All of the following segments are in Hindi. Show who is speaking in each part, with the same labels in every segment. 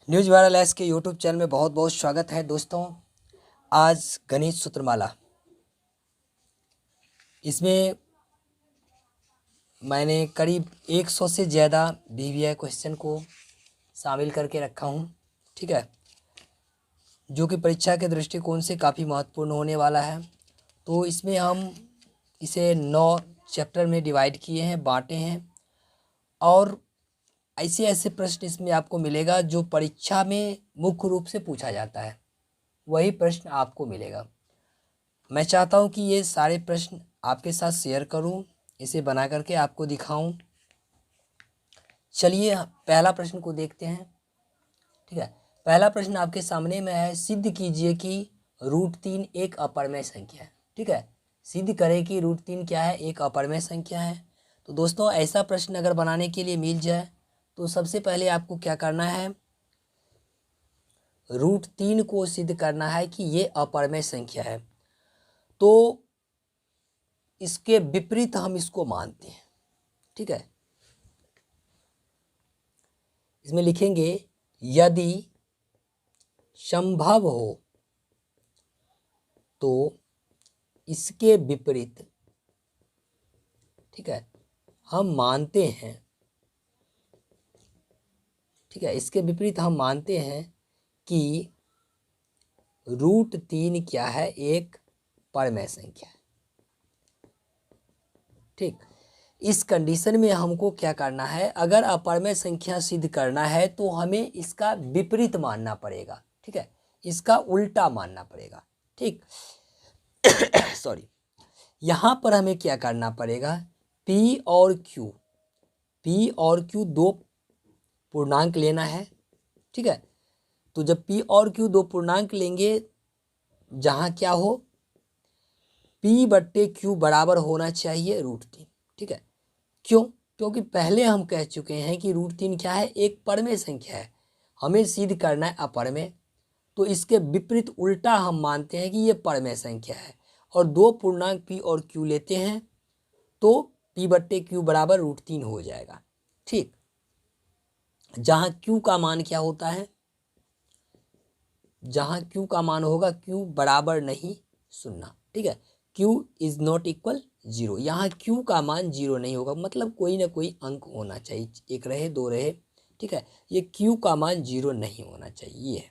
Speaker 1: न्यूज वायरल एस के यूट्यूब चैनल में बहुत बहुत स्वागत है दोस्तों। आज गणित सूत्रमाला, इसमें मैंने करीब 100 से ज़्यादा वीवीआई क्वेश्चन को शामिल करके रखा हूँ, ठीक है, जो कि परीक्षा के दृष्टिकोण से काफ़ी महत्वपूर्ण होने वाला है। तो इसमें हम इसे 9 चैप्टर में डिवाइड किए हैं, बांटे हैं, और ऐसे ऐसे प्रश्न इसमें आपको मिलेगा जो परीक्षा में मुख्य रूप से पूछा जाता है, वही प्रश्न आपको मिलेगा। मैं चाहता हूं कि ये सारे प्रश्न आपके साथ शेयर करूं, इसे बना करके आपको दिखाऊं। चलिए पहला प्रश्न को देखते हैं, ठीक है। पहला प्रश्न आपके सामने में है, सिद्ध कीजिए कि √3 एक अपरमेय संख्या है, ठीक है। सिद्ध करें कि √3 क्या है, एक अपरमेय संख्या है। तो दोस्तों ऐसा प्रश्न अगर बनाने के लिए मिल जाए तो सबसे पहले आपको क्या करना है, √3 को सिद्ध करना है कि ये अपरमेय संख्या है। तो इसके विपरीत हम इसको मानते हैं, ठीक है। इसमें लिखेंगे, यदि संभव हो तो इसके विपरीत, ठीक है, हम मानते हैं, ठीक है, इसके विपरीत हम मानते हैं कि √3 क्या है, एक परमेय संख्या है, ठीक। इस कंडीशन में हमको क्या करना है, अगर अपरमेय संख्या सिद्ध करना है तो हमें इसका विपरीत मानना पड़ेगा, ठीक है, इसका उल्टा मानना पड़ेगा, ठीक। सॉरी, यहाँ पर हमें क्या करना पड़ेगा, P और Q दो पूर्णांक लेना है, ठीक है। तो जब P और Q दो पूर्णांक लेंगे, जहाँ क्या हो, P/Q बराबर होना चाहिए √3, ठीक है। क्यों? क्योंकि पहले हम कह चुके हैं कि √3 क्या है, एक परमेय संख्या है, हमें सिद्ध करना है अपरमेय। तो इसके विपरीत उल्टा हम मानते हैं कि ये परमेय संख्या है, और दो पूर्णांक P और Q लेते हैं तो P/Q बराबर √3 हो जाएगा, ठीक। जहाँ Q का मान क्या होता है, जहाँ Q का मान होगा Q बराबर नहीं सुनना, ठीक है, Q इज नॉट इक्वल 0। यहाँ Q का मान 0 नहीं होगा, मतलब कोई ना कोई अंक होना चाहिए, एक रहे दो रहे, ठीक है। ये Q का मान 0 नहीं होना चाहिए।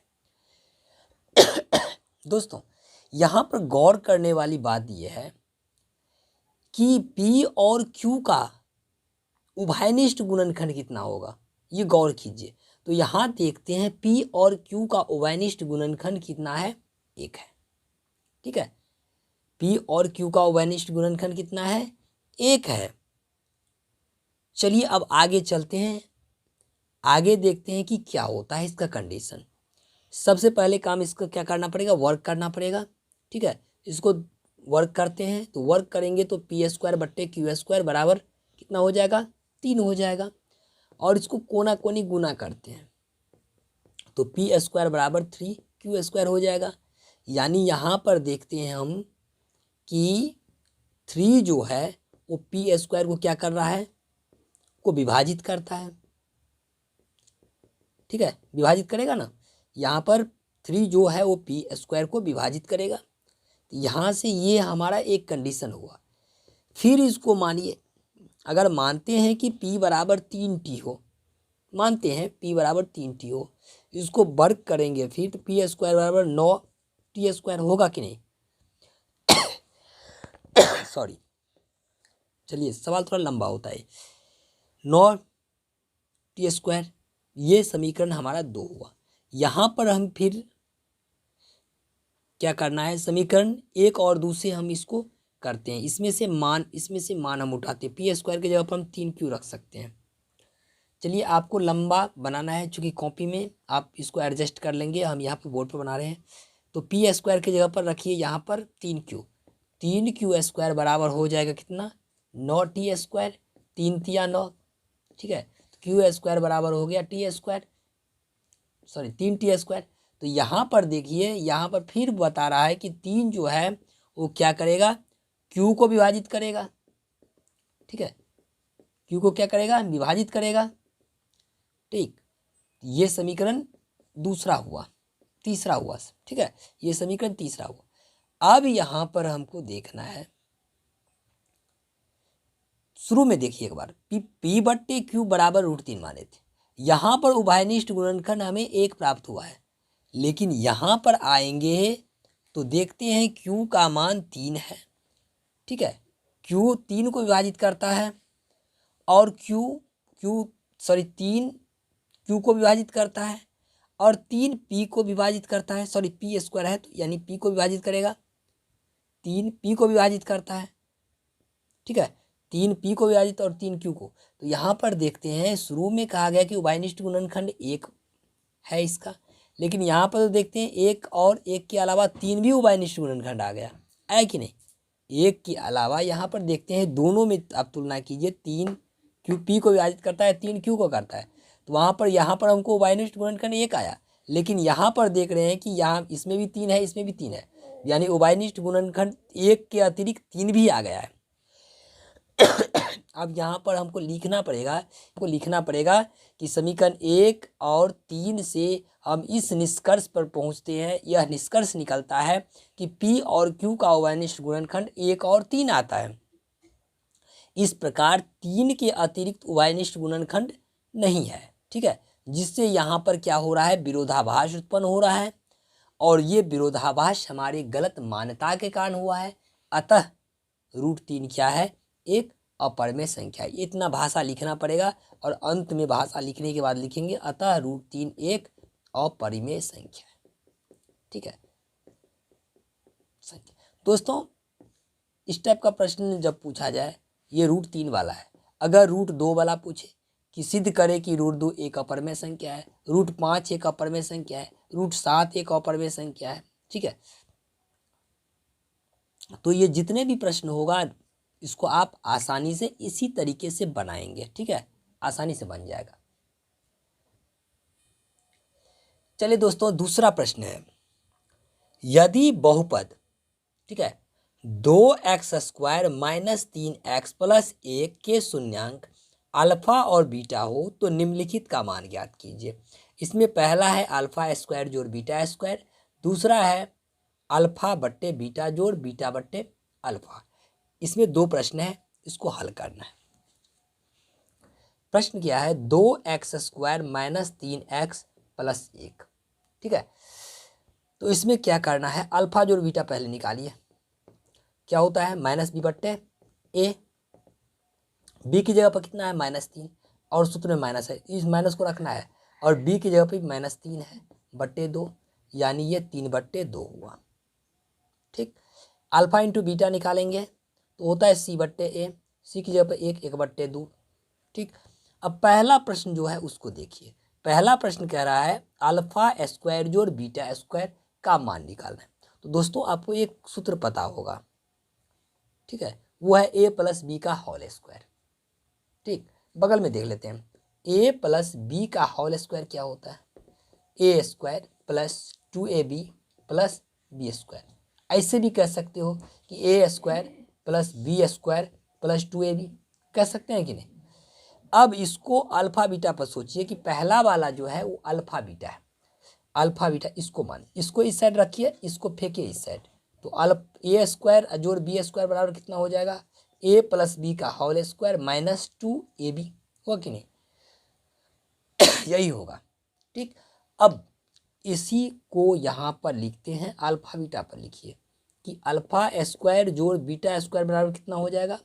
Speaker 1: दोस्तों यहाँ पर गौर करने वाली बात यह है कि P और Q का उभयनिष्ठ गुणनखंड कितना होगा, ये गौर कीजिए। तो यहाँ देखते हैं P और Q का उभयनिष्ठ गुणनखंड कितना है, 1 है, ठीक है। P और Q का उभयनिष्ठ गुणनखंड कितना है, 1 है। चलिए अब आगे चलते हैं, आगे देखते हैं कि क्या होता है इसका कंडीशन। सबसे पहले काम इसका क्या करना पड़ेगा, वर्क करना पड़ेगा, ठीक है। इसको वर्क करते हैं, तो वर्क करेंगे तो P² / Q² बराबर कितना हो जाएगा, 3 हो जाएगा। और इसको कोना कोनी गुना करते हैं तो P² बराबर 3Q² हो जाएगा। यानी यहाँ पर देखते हैं हम कि 3 जो है वो P² को क्या कर रहा है, को विभाजित करता है, ठीक है, विभाजित करेगा ना। यहाँ पर 3 जो है वो P² को विभाजित करेगा। यहाँ से ये हमारा एक कंडीशन हुआ। फिर इसको मानिए, अगर मानते हैं कि P बराबर 3T हो, मानते हैं P बराबर 3T हो, इसको वर्ग करेंगे फिर तो P² बराबर 9T² होगा कि नहीं। सॉरी, चलिए सवाल थोड़ा लंबा होता है। 9T², ये समीकरण हमारा 2 हुआ। यहाँ पर हम फिर क्या करना है, समीकरण 1 और 2 से हम इसको करते हैं, इसमें से मान हम उठाते हैं। P² की जगह पर हम 3Q रख सकते हैं। चलिए आपको लंबा बनाना है, चूँकि कॉपी में आप इसको एडजस्ट कर लेंगे, हम यहाँ पे बोर्ड पर बना रहे हैं। तो P² की जगह पर रखिए यहाँ पर 3Q बराबर हो जाएगा कितना, 9T², 3 तिया 9, ठीक है। तो Q² बराबर हो गया T², सॉरी 3T²। तो यहाँ पर देखिए, यहाँ पर फिर बता रहा है कि 3 जो है वो क्या करेगा, Q को विभाजित करेगा, ठीक है, Q को क्या करेगा, विभाजित करेगा, ठीक। ये समीकरण दूसरा हुआ, तीसरा हुआ, ठीक है, ये समीकरण तीसरा हुआ। अब यहाँ पर हमको देखना है, शुरू में देखिए एक बार, पी बट्टे क्यू बराबर √3 माने थे। यहाँ पर उभयनिष्ठ गुणनखंड हमें 1 प्राप्त हुआ है, लेकिन यहाँ पर आएंगे तो देखते हैं क्यू का मान 3 है, ठीक है, क्यू 3 को विभाजित करता है और तीन क्यू को विभाजित करता है और 3 पी को विभाजित करता है, पी स्क्वायर है तो यानी पी को विभाजित करेगा, 3 पी को विभाजित करता है, ठीक है, 3 पी को विभाजित और 3 क्यू को। तो यहाँ पर देखते हैं, शुरू में कहा गया कि उभयनिष्ठ गुणनखंड 1 है इसका, लेकिन यहाँ पर तो देखते हैं 1 और 1 के अलावा 3 भी उभयनिष्ठ गुणनखंड आ गया है कि नहीं। 1 के अलावा यहाँ पर देखते हैं दोनों में आप तुलना कीजिए, 3 क्यू पी को विभाजित करता है, 3 क्यू को करता है, तो वहाँ पर हमको उभयनिष्ठ गुणनखंड 1 आया, लेकिन यहाँ पर देख रहे हैं कि यहाँ इसमें भी 3 है, इसमें भी 3 है, यानी उभयनिष्ठ गुणनखंड 1 के अतिरिक्त 3 भी आ गया है। अब यहाँ पर हमको लिखना पड़ेगा कि समीकरण 1 और 3 से हम इस निष्कर्ष पर पहुँचते हैं, यह निष्कर्ष निकलता है कि P और Q का उभयनिष्ठ गुणनखंड 1 और 3 आता है। इस प्रकार 3 के अतिरिक्त उभयनिष्ठ गुणनखंड नहीं है, ठीक है, जिससे यहाँ पर क्या हो रहा है, विरोधाभास उत्पन्न हो रहा है, और ये विरोधाभास हमारी गलत मान्यता के कारण हुआ है। अतः √3 क्या है, एक अपरिमेय संख्या है। इतना भाषा लिखना पड़ेगा और अंत में भाषा लिखने के बाद लिखेंगे अतः √3 एक अपरिमेय संख्या है, ठीक है संख्या। दोस्तों, इस टाइप का प्रश्न जब पूछा जाए, ये √3 वाला है, अगर √2 वाला पूछे कि सिद्ध करे कि √2 एक अपरिमेय संख्या है, √5 एक अपरिमेय संख्या है, √7 एक अपरिमेय संख्या है, ठीक है, तो ये जितने भी प्रश्न होगा इसको आप आसानी से इसी तरीके से बनाएंगे, ठीक है, आसानी से बन जाएगा। चलिए दोस्तों, दूसरा प्रश्न है, यदि बहुपद, ठीक है, 2x² - 3x + 1 के शून्यांक अल्फा और बीटा हो तो निम्नलिखित का मान ज्ञात कीजिए। इसमें पहला है अल्फा स्क्वायर जोड़ बीटा स्क्वायर, दूसरा है अल्फा बट्टे बीटा जोड़ बीटा बट्टे अल्फा। इसमें 2 प्रश्न है, इसको हल करना है। प्रश्न क्या है, 2x² - 3x + 1, ठीक है, तो इसमें क्या करना है, अल्फा जोड़ बीटा पहले निकालिए, क्या होता है -b बट्टे a, b की जगह पर कितना है -3 और सूत्र में माइनस है, इस माइनस को रखना है, और b की जगह पर -3 है बट्टे 2, यानी ये 3/2 हुआ, ठीक। अल्फा इंटू बीटा निकालेंगे तो होता है c बट्टे a, c की जगह पर 1/2, ठीक। अब पहला प्रश्न जो है उसको देखिए, पहला प्रश्न कह रहा है अल्फा स्क्वायर जोड़ बीटा स्क्वायर का मान निकालना है। तो दोस्तों आपको एक सूत्र पता होगा, ठीक है, वो है a + b का होल स्क्वायर, ठीक। बगल में देख लेते हैं, a + b का होल स्क्वायर क्या होता है, a² + 2ab + b²। ऐसे भी कह सकते हो कि a² + b² + 2ab, कह सकते हैं कि नहीं। अब इसको अल्फा बीटा पर सोचिए कि पहला वाला जो है वो अल्फा बीटा है, अल्फा बीटा इसको मान, इसको इस साइड रखिए, इसको फेंकिए इस साइड, तो a² जोड़ b² बराबर कितना हो जाएगा, a + b का होल स्क्वायर - 2ab, हुआ कि नहीं, यही होगा, ठीक। अब इसी को यहाँ पर लिखते हैं, अल्फा बीटा पर लिखिए कि अल्फा स्क्वायर जोड़ बीटा स्क्वायर बराबर कितना हो जाएगा,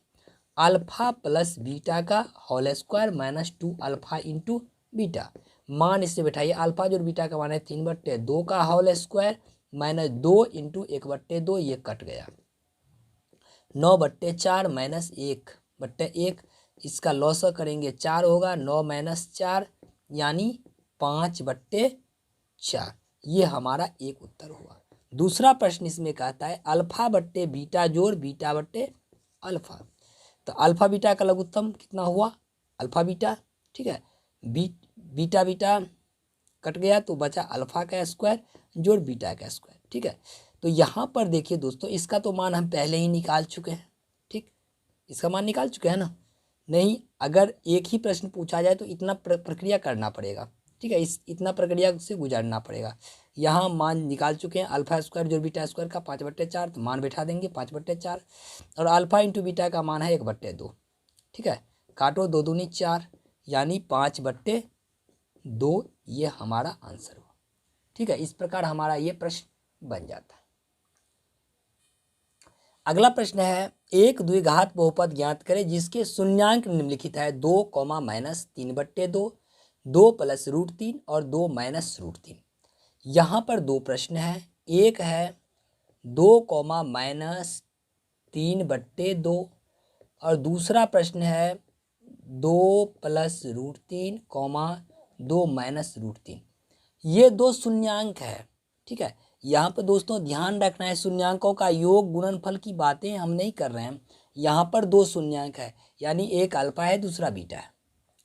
Speaker 1: अल्फा प्लस बीटा का whole square -2 alpha into beta. मान इससे बैठाइए, अल्फा जोड़ बीटा का मान है 3/2 का होल स्क्वायर -2 इंटू 1/2, ये कट गया, 9/4 -1/1, इसका लॉस करेंगे 4 होगा, 9 - 4 यानी 5/4, ये हमारा एक उत्तर हुआ। दूसरा प्रश्न इसमें कहता है अल्फा बट्टे बीटा जोड़ बीटा बट्टे अल्फा, तो अल्फा बीटा का लघुत्तम कितना हुआ, अल्फा बीटा, ठीक है, बीटा बीटा कट गया तो बचा अल्फा का स्क्वायर जोड़ बीटा का स्क्वायर, ठीक है। तो यहाँ पर देखिए दोस्तों, इसका तो मान हम पहले ही निकाल चुके हैं, ठीक, इसका मान निकाल चुके हैं ना, नहीं, अगर एक ही प्रश्न पूछा जाए तो इतना प्रक्रिया करना पड़ेगा, ठीक है, इस इतना प्रक्रिया से गुजरना पड़ेगा। यहाँ मान निकाल चुके हैं अल्फा स्क्वायर जो बीटा स्क्वायर का 5/4, तो मान बैठा देंगे 5/4, और अल्फा इंटू बीटा का मान है 1/2। ठीक है, काटो 2 दूनी 4 यानी 5/2 ये हमारा आंसर हुआ। ठीक है, इस प्रकार हमारा ये प्रश्न बन जाता है। अगला प्रश्न है, एक द्विघात बहुपद ज्ञात करें जिसके शून्यांक निम्नलिखित है 2, -3/2, 2 + √3 और 2 - √3। यहाँ पर दो प्रश्न है, एक है 2, -3/2 और दूसरा प्रश्न है 2 + √3, 2 - √3। ये दो शून्यांक है। ठीक है, यहाँ पर दोस्तों ध्यान रखना है, शून्यांकों का योग गुणनफल की बातें हम नहीं कर रहे हैं। यहाँ पर दो शून्यांक है, यानी एक अल्फा है दूसरा बीटा है।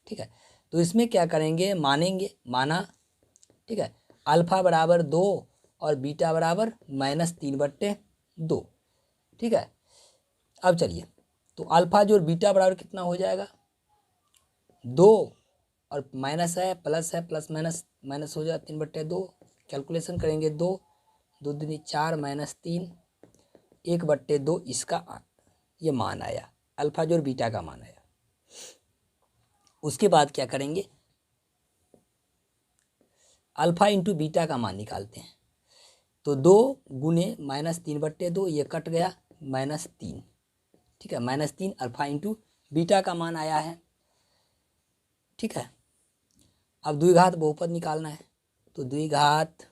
Speaker 1: ठीक है, तो इसमें क्या करेंगे, मानेंगे, माना। ठीक है, अल्फा बराबर 2 और बीटा बराबर -3/2। ठीक है, अब चलिए, तो अल्फा जो बीटा बराबर कितना हो जाएगा 2, और माइनस है प्लस है, प्लस माइनस माइनस हो जाए 3/2। कैलकुलेशन करेंगे 2 दूनी 4 -3 1/2 इसका ये मान आया, अल्फा जो बीटा का मान आया। उसके बाद क्या करेंगे, अल्फा इंटू बीटा का मान निकालते हैं। तो 2 गुने -3/2 ये कट गया -3। ठीक है, -3 अल्फा इंटू बीटा का मान आया है। ठीक है, अब द्विघात बहुपद निकालना है, तो द्विघात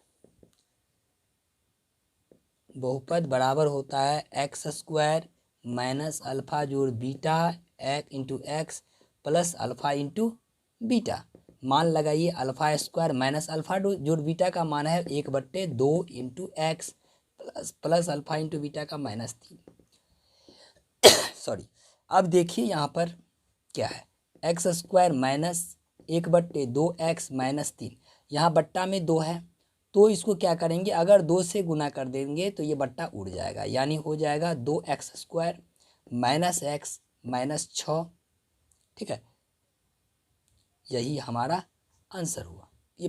Speaker 1: बहुपद बराबर होता है x² माइनस अल्फा जोड़ beta into x plus alpha into beta. मान लगाइए अल्फा स्क्वायर माइनस अल्फा जोड़ बीटा का मान है 1/2 into x plus alpha into beta का -3। सॉरी, अब देखिए यहाँ पर क्या है, x² माइनस 1/2 x -3, यहाँ बट्टा में 2 है, तो इसको क्या करेंगे, अगर 2 से गुना कर देंगे तो ये बट्टा उड़ जाएगा, यानी हो जाएगा 2x² माइनस x माइनस 6। ठीक है, यही हमारा आंसर हुआ। ये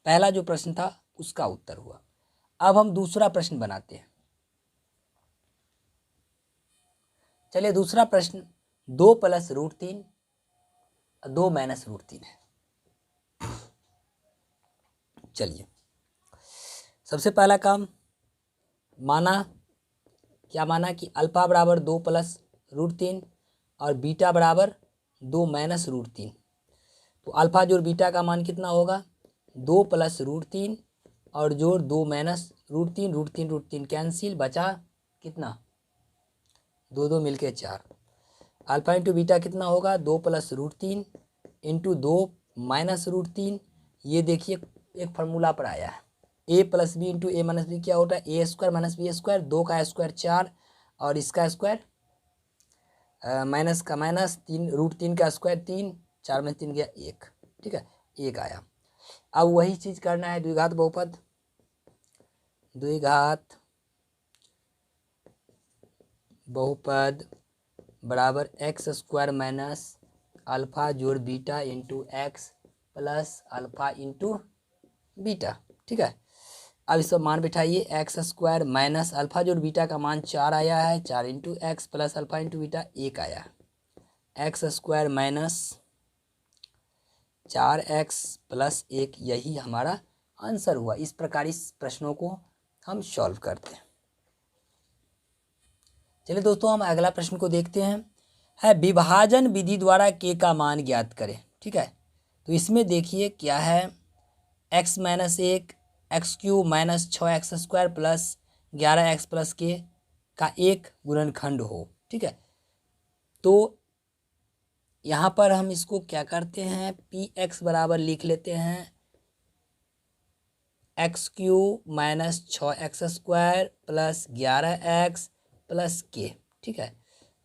Speaker 1: पहला जो प्रश्न था उसका उत्तर हुआ। अब हम दूसरा प्रश्न बनाते हैं। चलिए, दूसरा प्रश्न 2 + √3 2 - √3 है। चलिए, सबसे पहला काम माना, क्या माना कि अल्फा बराबर 2 + √3 और बीटा बराबर 2 - √3। तो अल्फा जोड़ बीटा का मान कितना होगा 2 + √3 और जोड़ 2 - √3, √3 कैंसिल, बचा कितना 2 2 मिलके 4। अल्फा इंटू बीटा कितना होगा 2 + √3 इंटू 2 - √3। ये देखिए एक फार्मूला पर आया है, a + b into a - b क्या होता है a² - b², 2 का स्क्वायर 4 और इसका स्क्वायर माइनस का माइनस 3, √3 का स्क्वायर 3, 4 में 3 गया 1। ठीक है, 1 आया। अब वही चीज़ करना है द्विघात बहुपद, द्विघात बहुपद बराबर x² माइनस अल्फा जोड़ beta into x plus alpha into beta. ठीक है, अब इसका मान बिठाइए x² माइनस अल्फा जोड़ बीटा का मान 4 आया है, 4 into x plus alpha into beta 1 आया है। x² माइनस 4x प्लस 1 यही हमारा आंसर हुआ। इस प्रकार इस प्रश्नों को हम सॉल्व करते हैं। चलिए दोस्तों, हम अगला प्रश्न को देखते हैं, है विभाजन विधि द्वारा k का मान ज्ञात करें। ठीक है, तो इसमें देखिए क्या है, x - 1 x³ minus 6x² plus 11x plus k का एक गुणनखंड हो। ठीक है, तो यहाँ पर हम इसको क्या करते हैं, px बराबर लिख लेते हैं x³ minus 6x² plus 11x plus k। ठीक है,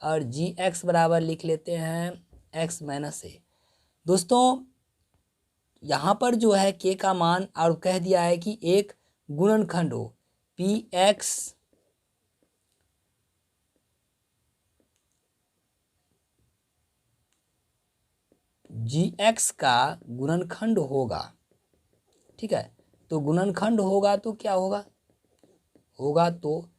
Speaker 1: और gx बराबर लिख लेते हैं x - a। दोस्तों यहाँ पर जो है k का मान और कह दिया है कि एक गुणनखंड हो, px जी एक्स का गुणनखंड होगा, ठीक है। तो गुणनखंड होगा तो क्या होगा, होगा तो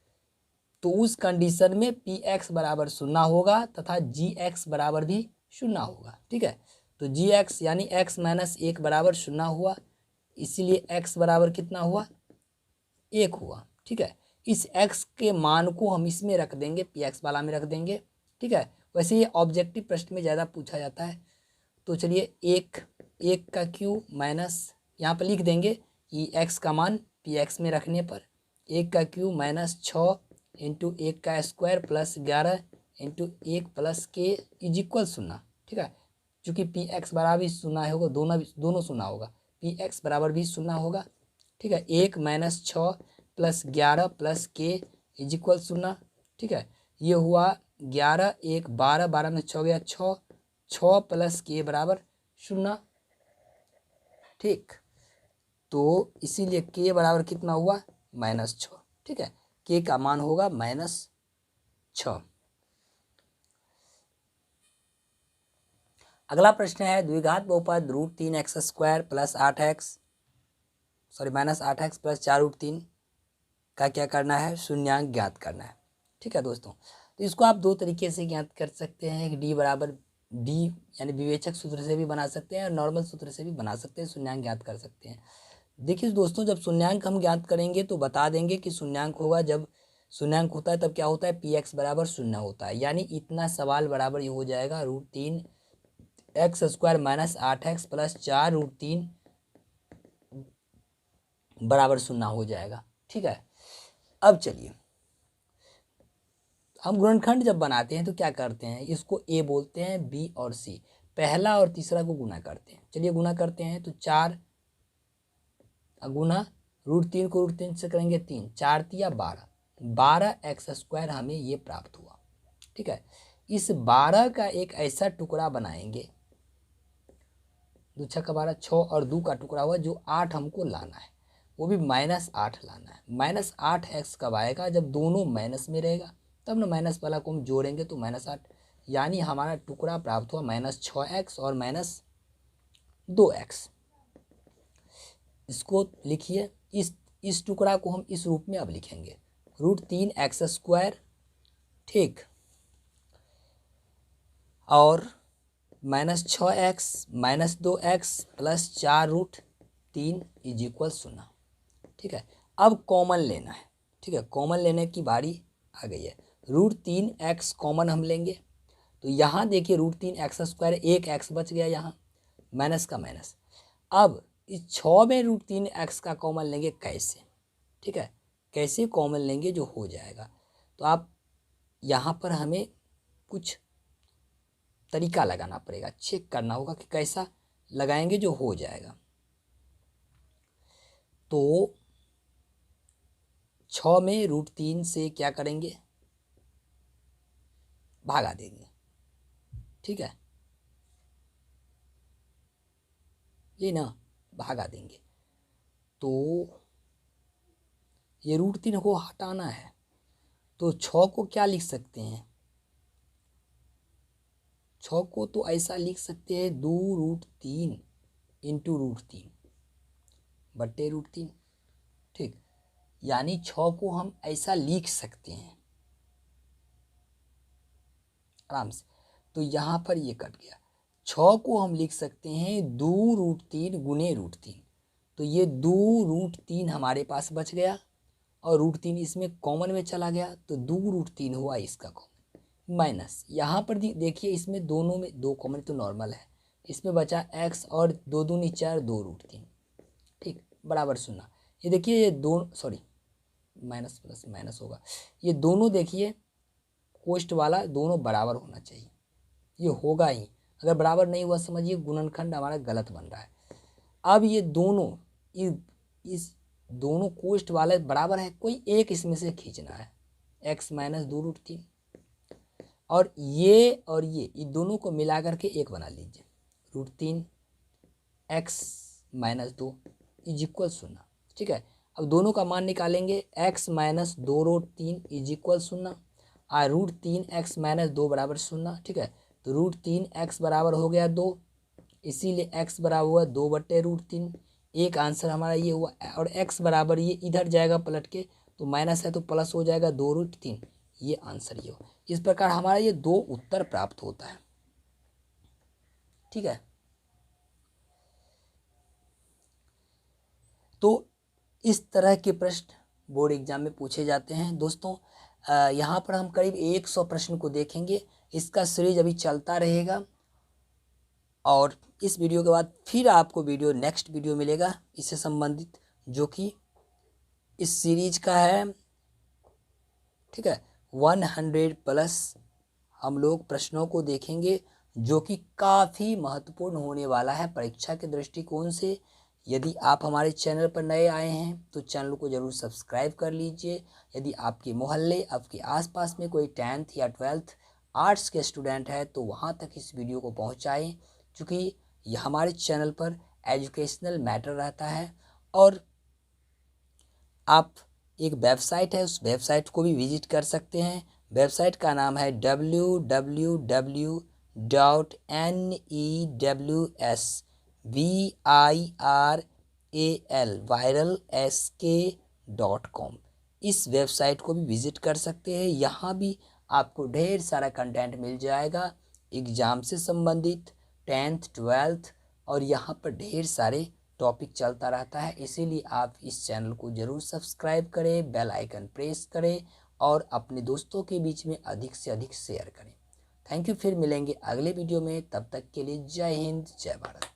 Speaker 1: उस कंडीशन में पी एक्स बराबर 0 होगा तथा जी एक्स बराबर भी 0 होगा, ठीक है। तो जी एक्स यानी एक्स माइनस 1 बराबर 0 हुआ, इसीलिए एक्स बराबर कितना हुआ, 1 हुआ, ठीक है। इस x के मान को हम इसमें रख देंगे, पी एक्स वाला में रख देंगे, ठीक है। वैसे ये ऑब्जेक्टिव प्रश्न में ज़्यादा पूछा जाता है। तो चलिए एक का क्यू माइनस यहाँ पर लिख देंगे कि x का मान पी एक्स में रखने पर 1 का क्यू माइनस 6 इंटू 1 का स्क्वायर प्लस 11 इंटू 1 प्लस के इज इक्वल 0, ठीक है। चूँकि पी एक्स बराबर भी 0 होगा, दोनों 0 होगा, पी एक्स बराबर भी 0 होगा, ठीक है। 1 माइनस 6 प्लस 11 प्लस के इज इक्वल 0, ठीक है। ये हुआ 11 1 12, 12 में 6 गया 6, 6 प्लस के बराबर 0, ठीक। तो इसीलिए के बराबर कितना हुआ, -6, ठीक है। के का मान होगा -6। अगला प्रश्न है द्विघात बहुपद √3x² plus 8x -8x plus 4√3 का क्या करना है, शून्यांक ज्ञात करना है, ठीक है दोस्तों। तो इसको आप दो तरीके से ज्ञात कर सकते हैं, कि डी बराबर डी यानी विवेचक सूत्र से भी बना सकते हैं और नॉर्मल सूत्र से भी बना सकते हैं, शून्यांक ज्ञात कर सकते हैं। देखिए दोस्तों, जब शून्यांक हम ज्ञात करेंगे तो बता देंगे कि शून्यांक होगा, जब शून्यांक होता है तब क्या होता है, पी एक्स बराबर 0 होता है, यानी इतना सवाल बराबर ये हो जाएगा √3x² माइनस 8x प्लस 4√3 बराबर 0 हो जाएगा, ठीक है। अब चलिए, हम गुणनखंड जब बनाते हैं तो क्या करते हैं, इसको ए बोलते हैं, बी और सी, पहला और तीसरा को गुना करते हैं। चलिए गुना करते हैं, तो 4 गुना √3 को √3 से करेंगे 3, 4 तिया 12, 12x² हमें ये प्राप्त हुआ, ठीक है। इस 12 का एक ऐसा टुकड़ा बनाएंगे, 2 6 का 12, 6 और 2 का टुकड़ा हुआ, जो 8 हमको लाना है, वो भी -8 लाना है। -8x कब आएगा, जब दोनों माइनस में रहेगा, तब ना माइनस वाला को हम जोड़ेंगे तो -8, यानी हमारा टुकड़ा प्राप्त हुआ -6x और -2x। इसको लिखिए, इस टुकड़ा को हम इस रूप में अब लिखेंगे, √3x², ठीक, और -6x -2x plus 4√3 is equal 0, ठीक है। अब कॉमन लेना है, ठीक है, कॉमन लेने की बारी आ गई है। √3x कॉमन हम लेंगे, तो यहाँ देखिए √3x², एक x बच गया यहाँ, माइनस का माइनस। अब इस 6 में √3x का कॉमन लेंगे, कैसे, ठीक है, कैसे कॉमन लेंगे जो हो जाएगा। तो आप यहाँ पर हमें कुछ तरीका लगाना पड़ेगा, चेक करना होगा कि कैसा लगाएंगे जो हो जाएगा। तो 6 में √3 से क्या करेंगे, भागा देंगे, ठीक है, ये ना भागा देंगे। तो ये √3 को हटाना है, तो 6 को क्या लिख सकते हैं, 6 को तो ऐसा लिख सकते हैं 2√3 इंटू √3 बट्टे √3, ठीक, यानी 6 को हम ऐसा लिख सकते हैं आराम से। तो यहाँ पर ये कट गया, 6 को हम लिख सकते हैं 2√3 गुने √3, तो ये 2√3 हमारे पास बच गया, और √3 इसमें कॉमन में चला गया, तो 2√3 हुआ इसका कॉमन, माइनस यहाँ पर देखिए, इसमें दोनों में 2 कॉमन तो नॉर्मल है, इसमें बचा x और 2 दूनी 4, 2√3, ठीक, बराबर 0। ये देखिए, ये दोनों, सॉरी माइनस प्लस माइनस होगा, ये दोनों देखिए कोष्ट वाला दोनों बराबर होना चाहिए, ये होगा ही, अगर बराबर नहीं हुआ समझिए गुणनखंड हमारा गलत बन रहा है। अब ये दोनों इस दोनों कोष्ट वाले बराबर है, कोई एक इसमें से खींचना है, x माइनस 2√3, और ये दोनों को मिला करके एक बना लीजिए, √3x माइनस 2 इज इक्वल 0, ठीक है। अब दोनों का मान निकालेंगे, x माइनस 2√3 इज इक्वल 0, और √3x माइनस 2 बराबर 0, ठीक है। तो √3x बराबर हो गया 2, इसीलिए x बराबर हुआ 2/√3। एक आंसर हमारा ये हुआ, और x बराबर ये इधर जाएगा पलट के, तो माइनस है तो प्लस हो जाएगा 2√3। ये आंसर ये हो। इस प्रकार हमारा ये 2 उत्तर प्राप्त होता है। ठीक है, तो इस तरह के प्रश्न बोर्ड एग्जाम में पूछे जाते हैं दोस्तों। यहाँ पर हम करीब 100 प्रश्न को देखेंगे। इसका सीरीज अभी चलता रहेगा, और इस वीडियो के बाद फिर आपको नेक्स्ट वीडियो मिलेगा इससे संबंधित, जो कि इस सीरीज का है। ठीक है, 100+ हम लोग प्रश्नों को देखेंगे, जो कि काफ़ी महत्वपूर्ण होने वाला है परीक्षा के दृष्टिकोण से। यदि आप हमारे चैनल पर नए आए हैं तो चैनल को ज़रूर सब्सक्राइब कर लीजिए। यदि आपके मोहल्ले, आपके आसपास में कोई 10th या 12th आर्ट्स के स्टूडेंट है तो वहाँ तक इस वीडियो को पहुँचाएँ, क्योंकि यह हमारे चैनल पर एजुकेशनल मैटर रहता है। और आप एक वेबसाइट है, उस वेबसाइट को भी विजिट कर सकते हैं। वेबसाइट का नाम है www.newiral.com। इस वेबसाइट को भी विजिट कर सकते हैं। यहाँ भी आपको ढेर सारा कंटेंट मिल जाएगा एग्ज़ाम से संबंधित, 10th 12th, और यहाँ पर ढेर सारे टॉपिक चलता रहता है। इसीलिए आप इस चैनल को ज़रूर सब्सक्राइब करें, बेल आइकन प्रेस करें और अपने दोस्तों के बीच में अधिक से अधिक शेयर करें। Thank you. फिर मिलेंगे अगले वीडियो में, तब तक के लिए जय हिंद, जय भारत।